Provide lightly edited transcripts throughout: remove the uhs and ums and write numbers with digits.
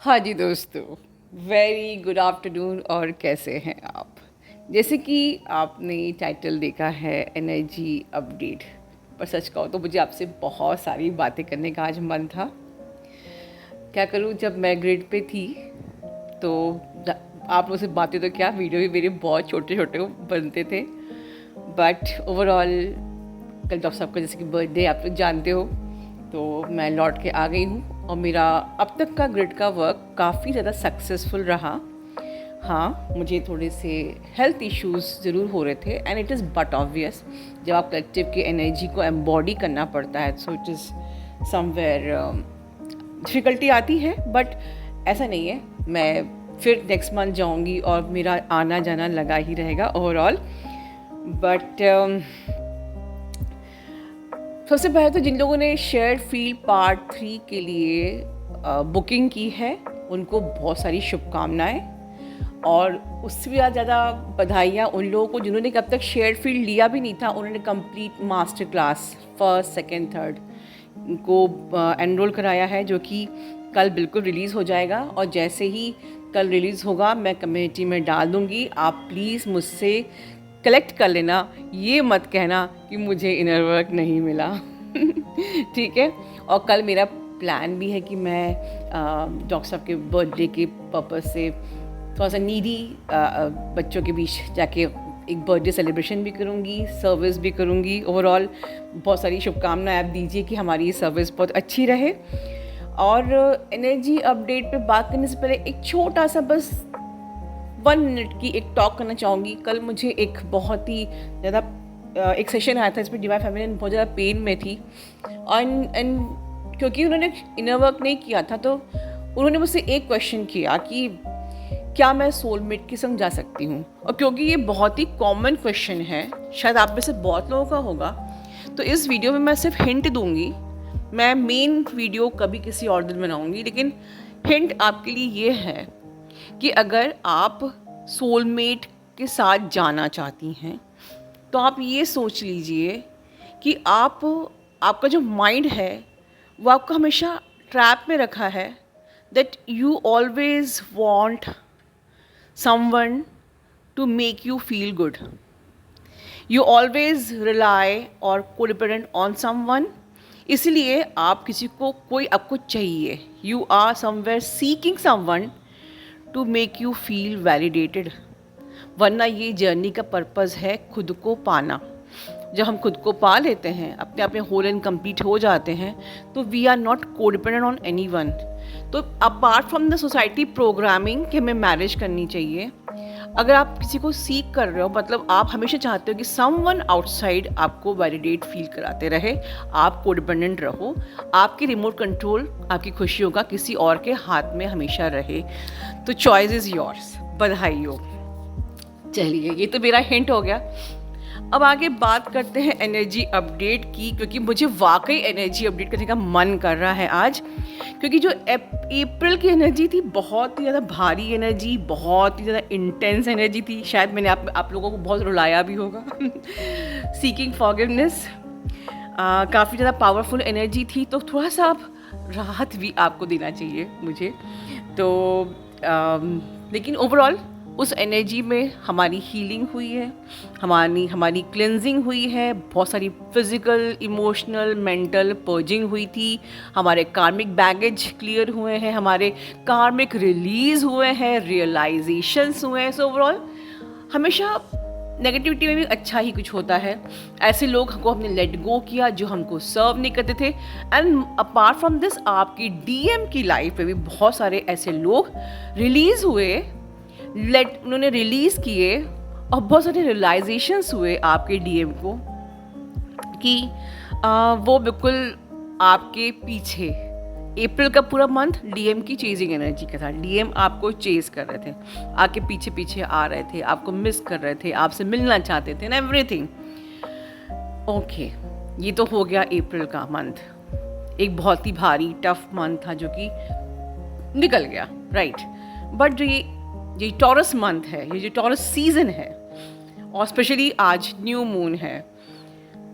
हाँ जी दोस्तों, very good afternoon. और कैसे हैं आप? जैसे कि आपने टाइटल देखा है एनर्जी अपडेट, पर सच कहो तो मुझे आपसे बहुत सारी बातें करने का आज मन था। क्या करूँ, जब मैं ग्रिड पे थी तो आप लोगों से बातें तो क्या, वीडियो भी मेरे बहुत छोटे छोटे बनते थे। बट ओवरऑल कल डॉक्टर साहब का जैसे कि बर्थडे आप लोग जानते हो, तो मैं लौट के आ गई हूँ और मेरा अब तक का ग्रिड का वर्क काफ़ी ज़्यादा सक्सेसफुल रहा। हाँ, मुझे थोड़े से हेल्थ इश्यूज ज़रूर हो रहे थे and it is but obvious, जब आप कलेक्टिव की एनर्जी को एम्बॉडी करना पड़ता है so it is somewhere difficulty आती है। बट ऐसा नहीं है, मैं फिर नेक्स्ट मंथ जाऊंगी और मेरा आना जाना लगा ही रहेगा ओवरऑल। बट सबसे पहले तो जिन लोगों ने शेयर्ड फील्ड पार्ट 3 के लिए बुकिंग की है उनको बहुत सारी शुभकामनाएं, और उससे भी ज़्यादा बधाइयाँ उन लोगों को जिन्होंने अब तक शेयर्ड फील्ड लिया भी नहीं था। उन्होंने complete master class first second third को एनरोल कराया है, जो कि कल बिल्कुल रिलीज़ हो जाएगा। और जैसे ही कल रिलीज़ होगा मैं कम्युनिटी में डाल दूँगी। आप प्लीज़ मुझसे कलेक्ट कर लेना, ये मत कहना कि मुझे इनर वर्क नहीं मिला। ठीक है। और कल मेरा प्लान भी है कि मैं डॉक्टर साहब के बर्थडे के पर्पज़ से थोड़ा सा नीडी बच्चों के बीच जाके एक बर्थडे सेलिब्रेशन भी करूँगी, सर्विस भी करूँगी। ओवरऑल बहुत सारी शुभकामनाएं आप दीजिए कि हमारी ये सर्विस बहुत अच्छी रहे। और एनर्जी अपडेट पे बात करने से पहले एक छोटा सा बस 1 मिनट की एक टॉक करना चाहूँगी। कल मुझे एक बहुत ही ज़्यादा एक सेशन आया था, इसमें डिवाइन फेमिनिन बहुत ज़्यादा पेन में थी एंड क्योंकि उन्होंने इनर वर्क नहीं किया था तो उन्होंने मुझसे एक क्वेश्चन किया कि क्या मैं सोलमेट के संग जा सकती हूँ। और क्योंकि ये बहुत ही कॉमन क्वेश्चन है, शायद आप में से बहुत लोगों का होगा, तो इस वीडियो में मैं सिर्फ हिंट दूंगी। मैं मेन वीडियो कभी किसी और दिन बनाऊंगी, लेकिन हिंट आपके लिए ये है कि अगर आप सोलमेट के साथ जाना चाहती हैं तो आप ये सोच लीजिए कि आपका जो माइंड है वो आपको हमेशा ट्रैप में रखा है, that you always want someone to make you feel good. You always rely or codependent on someone. इसलिए आप किसी को कोई आपको चाहिए. You are somewhere seeking someone to make you feel validated. वरना ये जर्नी का पर्पज़ है खुद को पाना। जब हम खुद को पा लेते हैं, अपने आप में होल एंड कंप्लीट हो जाते हैं, तो we are not codependent on any one. तो apart from the society programming कि हमें मैरिज करनी चाहिए, अगर आप किसी को सीख कर रहे हो, मतलब आप हमेशा चाहते हो कि समवन आउटसाइड आपको वैलिडेट फील कराते रहे, आप कोडिपेंडेंट रहो, आपकी रिमोट कंट्रोल आपकी खुशियों का किसी और के हाथ में हमेशा रहे, तो चॉइस इज़ योर्स। बधाई हो। चलिए, ये तो मेरा हिंट हो गया। अब आगे बात करते हैं एनर्जी अपडेट की, क्योंकि मुझे वाकई एनर्जी अपडेट करने का मन कर रहा है आज। क्योंकि जो अप्रैल की एनर्जी थी, बहुत ही ज़्यादा भारी एनर्जी, बहुत ही ज़्यादा इंटेंस एनर्जी थी। शायद मैंने आप लोगों को बहुत रुलाया भी होगा। सीकिंग फॉरगिवनेस काफ़ी ज़्यादा पावरफुल एनर्जी थी, तो थोड़ा सा आप राहत भी आपको देना चाहिए मुझे तो लेकिन ओवरऑल उस एनर्जी में हमारी हीलिंग हुई है, हमारी क्लेंजिंग हुई है, बहुत सारी फिज़िकल, इमोशनल, मेंटल पर्जिंग हुई थी, हमारे कार्मिक बैगेज क्लियर हुए हैं, हमारे कार्मिक रिलीज़ हुए हैं, रियलाइजेशंस हुए हैं। सो ओवरऑल हमेशा नेगेटिविटी में भी अच्छा ही कुछ होता है। ऐसे लोग को हमने लेट गो किया जो हमको सर्व नहीं करते थे। एंड अपार्ट फ्रॉम दिस, आपकी डीएम की लाइफ में भी बहुत सारे ऐसे लोग रिलीज़ हुए, उन्होंने रिलीज़ किए, और बहुत सारे रियलाइजेशंस हुए आपके डीएम को कि वो बिल्कुल आपके पीछे। अप्रैल का पूरा मंथ डीएम की चेजिंग एनर्जी का था। डीएम आपको चेज कर रहे थे, आपके पीछे पीछे आ रहे थे, आपको मिस कर रहे थे, आपसे मिलना चाहते थे, एवरीथिंग। ओके, ये तो हो गया अप्रैल का मंथ। एक बहुत ही भारी टफ मंथ था जो कि निकल गया, राइट। बट जो ये टॉरस मंथ है, ये जो टॉरस सीजन है, और स्पेशली आज न्यू मून है,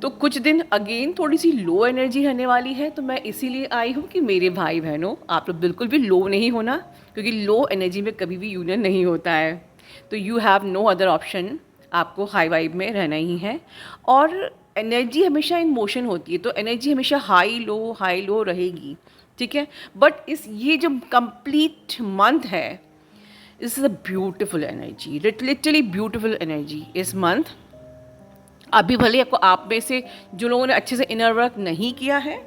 तो कुछ दिन अगेन थोड़ी सी लो एनर्जी रहने वाली है, तो मैं इसीलिए आई हूँ कि मेरे भाई बहनों, आप लोग बिल्कुल भी लो नहीं होना, क्योंकि लो एनर्जी में कभी भी यूनियन नहीं होता है। तो you have no other option, आपको हाई वाइब में रहना ही है। और एनर्जी हमेशा इन मोशन होती है, तो एनर्जी हमेशा हाई लो रहेगी, ठीक है। बट ये जो कंप्लीट मंथ है, this is a beautiful energy, literally beautiful energy इस मंथ। अभी भले आपको, आप में से जो लोगों ने अच्छे से इनर वर्क नहीं किया है,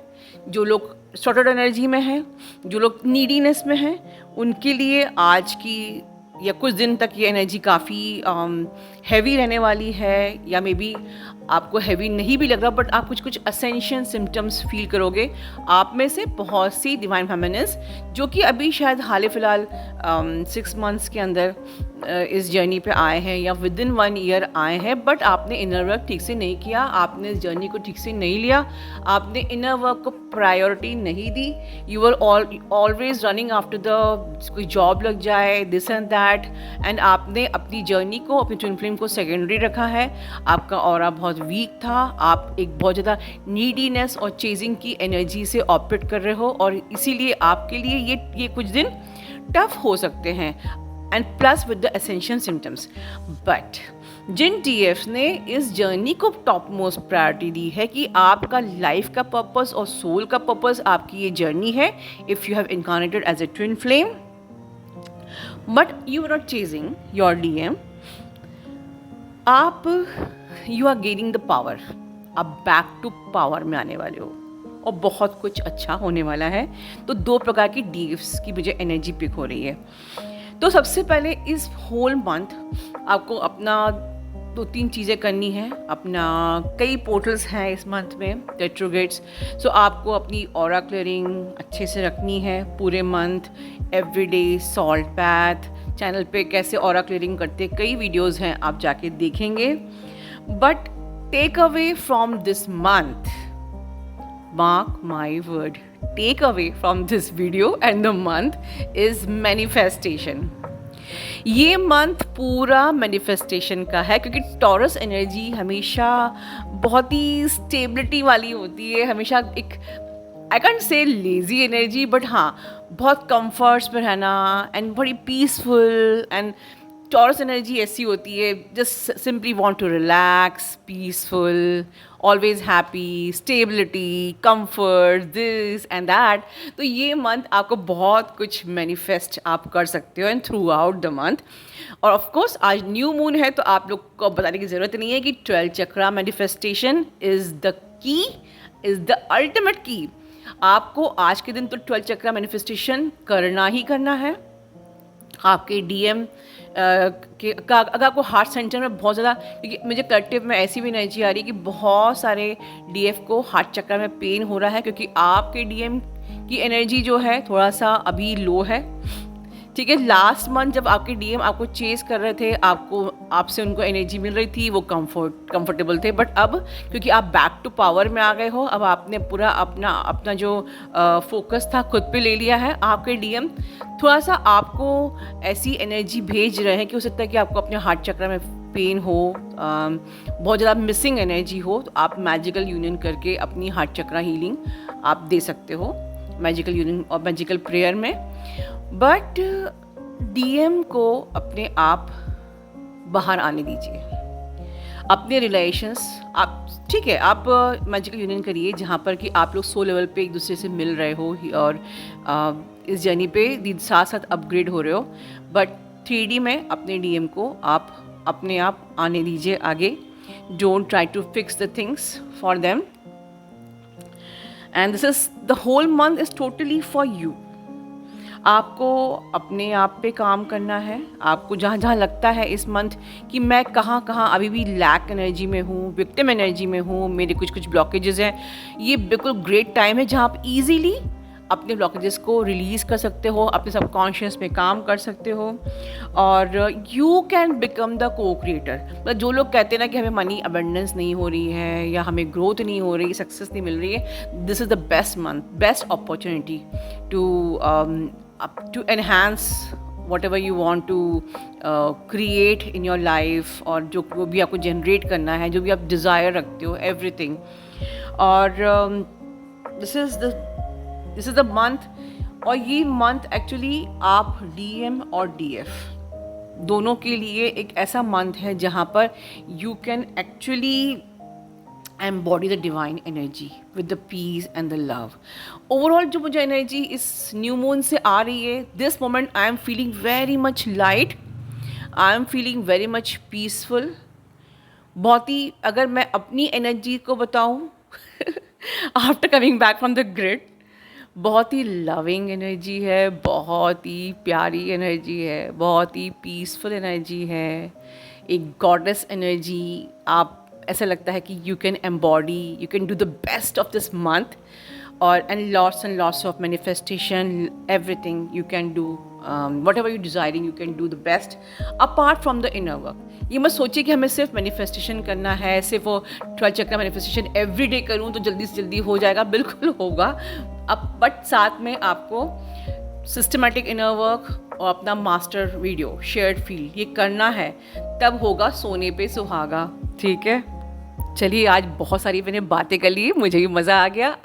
जो लोग शॉर्टेड एनर्जी में हैं, जो लोग नीडीनेस में हैं, उनके लिए आज की या कुछ दिन तक ये एनर्जी काफ़ी हैवी रहने वाली है, या मे बी आपको हैवी नहीं भी लग रहा, बट आप कुछ असेंशियल सिम्टम्स फील करोगे। आप में से बहुत सी डिवाइन फेमिनिन्स जो कि अभी शायद हाल फिलहाल 6 मंथ्स के अंदर इस जर्नी पे आए हैं या विद इन 1 ईयर आए हैं, बट आपने इनर वर्क ठीक से नहीं किया, आपने इस जर्नी को ठीक से नहीं लिया, आपने इनर वर्क को प्रायोरिटी नहीं दी। You are always running after the कोई जॉब लग जाए, दिस एंड दैट, एंड आपने अपनी जर्नी को, अपनी ट्विन फ्लेम को सेकेंडरी रखा है। आपका ऑरा बहुत वीक था, आप एक बहुत ज़्यादा नीडीनेस और चेजिंग की एनर्जी से ऑपरेट कर रहे हो, और इसीलिए आपके लिए ये कुछ दिन टफ हो सकते हैं, and plus with the essential symptoms. But जिन TFs ने इस जर्नी को टॉप मोस्ट प्रायोरिटी दी है कि आपका लाइफ का पर्पस और सोल का पर्पस आपकी ये जर्नी है, if you have incarnated as a twin flame, but you are not chasing your DM, आप you are gaining the power, आप बैक टू पावर में आने वाले हो, और बहुत कुछ अच्छा होने वाला है। तो 2 प्रकार की DFs की मुझे एनर्जी पिक हो रही है। तो सबसे पहले इस होल मंथ आपको अपना 2-3 चीज़ें करनी है। अपना कई पोर्टल्स हैं इस मंथ में, रेट्रोग्रेड्स, सो आपको अपनी ऑरा क्लियरिंग अच्छे से रखनी है पूरे मंथ। एवरीडे सॉल्ट बैथ, चैनल पे कैसे ऑरा क्लियरिंग करते कई वीडियोस हैं, आप जाके देखेंगे। But take away from this month, mark my word, take away from this video and the month is manifestation. ये मंथ पूरा मैनिफेस्टेशन का है, क्योंकि टॉरस एनर्जी हमेशा बहुत ही स्टेबिलिटी वाली होती है, हमेशा एक, आई कैंट से लेजी एनर्जी, बट हाँ बहुत कंफर्ट्स में रहना एंड बड़ी पीसफुल। एंड टॉरस एनर्जी ऐसी होती है, just simply want to relax, peaceful, always happy, stability, comfort, this and that. तो ये मंथ आपको बहुत कुछ मैनिफेस्ट आप कर सकते हो and through out the month. और ऑफ कोर्स आज न्यू मून है, तो आप लोग को बताने की ज़रूरत नहीं है कि 12 chakra manifestation is the key, is the ultimate key. आपको आज के दिन तो 12 चक्रा मैनिफेस्टेशन करना ही करना है। आपके DM अगर आपको हार्ट सेंटर में बहुत ज़्यादा, क्योंकि मुझे कलेक्टिव में ऐसी भी एनर्जी आ रही है कि बहुत सारे DF को हार्ट चक्र में पेन हो रहा है, क्योंकि आपके DM की एनर्जी जो है थोड़ा सा अभी लो है, ठीक है। लास्ट मंथ जब आपके DM आपको चेस कर रहे थे, आपसे उनको एनर्जी मिल रही थी, वो कंफर्टेबल थे, बट अब क्योंकि आप बैक टू पावर में आ गए हो, अब आपने पूरा अपना जो फोकस था खुद पे ले लिया है। आपके DM थोड़ा सा आपको ऐसी एनर्जी भेज रहे हैं कि हो सकता है कि आपको अपने हार्ट चक्र में पेन हो, बहुत ज़्यादा मिसिंग एनर्जी हो, तो आप मैजिकल यूनियन करके अपनी हार्ट चक्र हीलिंग आप दे सकते हो मैजिकल यूनियन और मैजिकल प्रेयर में। बट DM को अपने आप बाहर आने दीजिए, अपने रिलेशंस, आप ठीक है, आप मैजिकल यूनियन करिए जहाँ पर कि आप लोग सोल लेवल पे एक दूसरे से मिल रहे हो और इस जर्नी पे साथ साथ अपग्रेड हो रहे हो। बट 3D में अपने DM को आप अपने आप आने दीजिए आगे। Don't try to fix the things for them, and this is the whole month is totally for you. आपको अपने आप पे काम करना है। आपको जहाँ जहाँ लगता है इस मंथ कि मैं कहाँ अभी भी लैक एनर्जी में हूँ, विक्टिम एनर्जी में हूँ, मेरे कुछ ब्लॉकेजेस हैं, ये बिल्कुल ग्रेट टाइम है जहाँ आप इजीली अपने ब्लॉकेजेस को रिलीज़ कर सकते हो, अपने सबकॉन्शियस में काम कर सकते हो, और यू कैन बिकम द को क्रिएटर। मतलब जो लोग कहते हैं ना कि हमें मनी अबंडेंस नहीं हो रही है या हमें ग्रोथ नहीं हो रही, सक्सेस नहीं मिल रही है, this is the best month, best opportunity to enhance whatever you want to create in your life, और जो भी आपको जनरेट करना है, जो भी आप डिज़ायर रखते हो, एवरीथिंग. और दिस इज़ द मंथ. और ये मंथ एक्चुअली आप DM और DF दोनों के लिए एक ऐसा मंथ है जहाँ पर you can actually embody the divine energy with the peace and the love. Overall जो मुझे एनर्जी इस न्यू मून से आ रही है, this moment I am feeling very much light, I am feeling very much peaceful. बहुत ही, अगर मैं अपनी एनर्जी को बताऊँ after coming back from the grid, बहुत ही लविंग एनर्जी है, बहुत ही प्यारी एनर्जी है, बहुत ही पीसफुल एनर्जी है, एक गॉडेस एनर्जी. आप ऐसा लगता है कि you can embody, you can do the best of this month. और and lots of manifestation, everything you can do, whatever you desiring, you can do the best apart from the inner work. ये मत सोचिए कि हमें सिर्फ manifestation करना है, सिर्फ वो 12 चक्र मैनिफेस्टेशन एवरी डे करूँ तो जल्दी से जल्दी हो जाएगा. बिल्कुल होगा अब, बट साथ में आपको सिस्टमेटिक इनर वर्क और अपना मास्टर वीडियो शेयर्ड फील्ड ये करना है, तब होगा सोने पे सुहागा. ठीक है, चलिए आज बहुत सारी मैंने बातें कर ली, मुझे भी मज़ा आ गया.